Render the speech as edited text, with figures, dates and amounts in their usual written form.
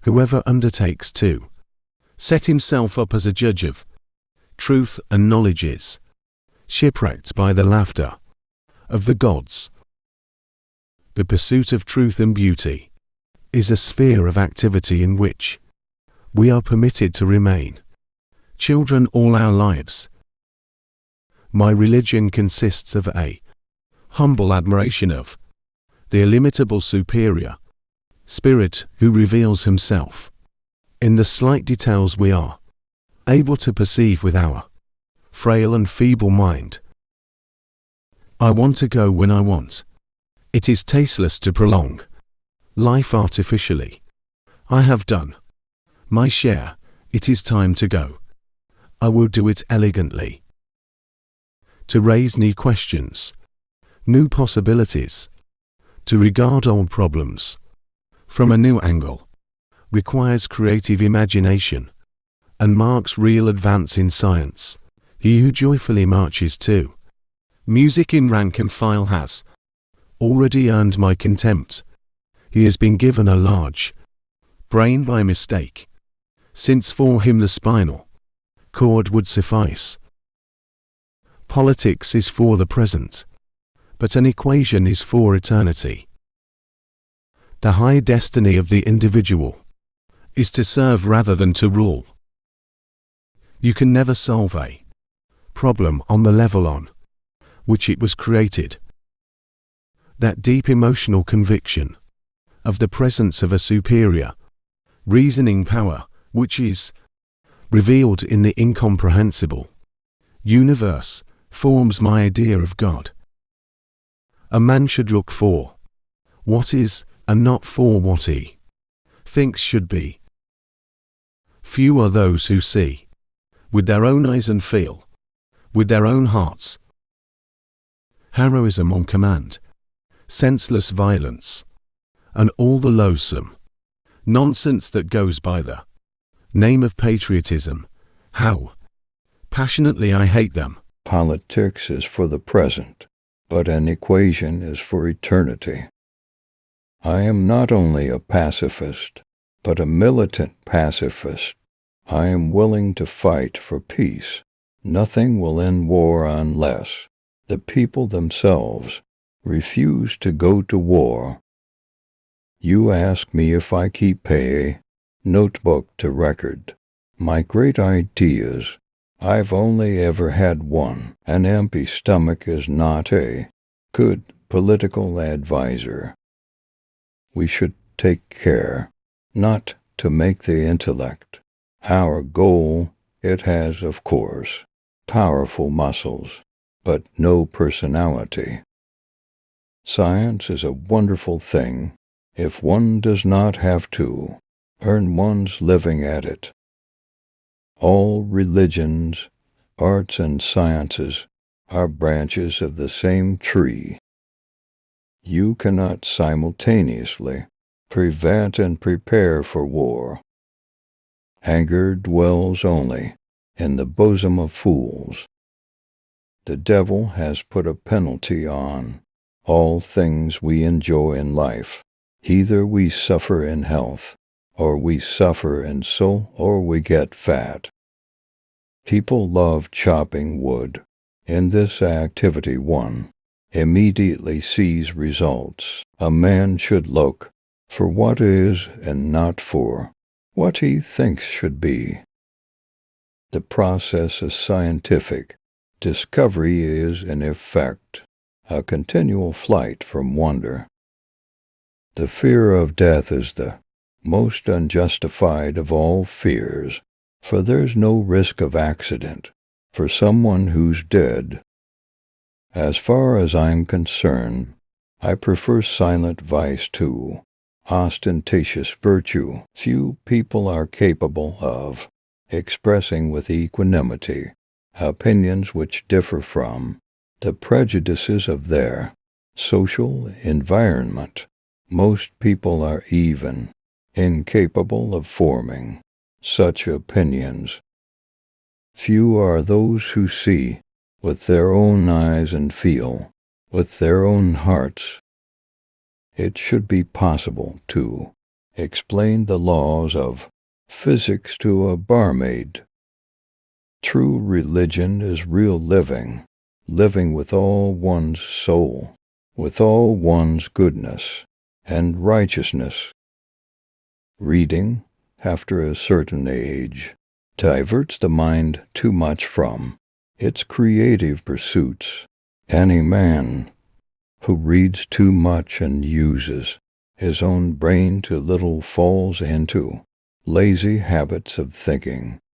Whoever undertakes to set himself up as a judge of truth and knowledge is shipwrecked by the laughter of the gods. The pursuit of truth and beauty is a sphere of activity in which we are permitted to remain children all our lives. My religion consists of a humble admiration of the illimitable superior Spirit who reveals himself in the slight details we are able to perceive with our frail and feeble mind. I want to go when I want. It is tasteless to prolong life artificially. I have done my share. It is time to go. I will do it elegantly. To raise new questions, new possibilities, to regard old problems from a new angle, requires creative imagination and marks real advance in science. He who joyfully marches to music in rank and file has already earned my contempt. He has been given a large brain by mistake, since for him the spinal cord would suffice. Politics is for the present, but an equation is for eternity. The high destiny of the individual is to serve rather than to rule. You can never solve a problem on the level on which it was created. That deep emotional conviction of the presence of a superior reasoning power, which is revealed in the incomprehensible universe, forms my idea of God. A man should look for what is, and not for what he thinks should be. Few are those who see with their own eyes and feel with their own hearts. Heroism on command, senseless violence, and all the loathsome nonsense that goes by the name of patriotism. How passionately I hate them. Politics is for the present, but an equation is for eternity. I am not only a pacifist, but a militant pacifist. I am willing to fight for peace. Nothing will end war unless the people themselves refuse to go to war. You ask me if I keep a notebook to record my great ideas. I've only ever had one. An empty stomach is not a good political advisor. We should take care not to make the intellect our goal. It has, of course, powerful muscles, but no personality. Science is a wonderful thing if one does not have to earn one's living at it. All religions, arts, and sciences are branches of the same tree. You cannot simultaneously prevent and prepare for war. Anger dwells only in the bosom of fools. The devil has put a penalty on all things we enjoy in life. Either we suffer in health, or we suffer in soul, or we get fat. People love chopping wood. In this activity one immediately sees results. A man should look for what is and not for what he thinks should be. The process of scientific discovery is, in effect, a continual flight from wonder. The fear of death is the most unjustified of all fears, for there's no risk of accident for someone who's dead. As far as I'm concerned, I prefer silent vice to ostentatious virtue. Few people are capable of expressing with equanimity opinions which differ from the prejudices of their social environment. Most people are even incapable of forming such opinions. Few are those who see with their own eyes and feel with their own hearts. It should be possible to explain the laws of physics to a barmaid. True religion is real living, living with all one's soul, with all one's goodness and righteousness. Reading, after a certain age, diverts the mind too much from its creative pursuits. Any man who reads too much and uses his own brain too little falls into lazy habits of thinking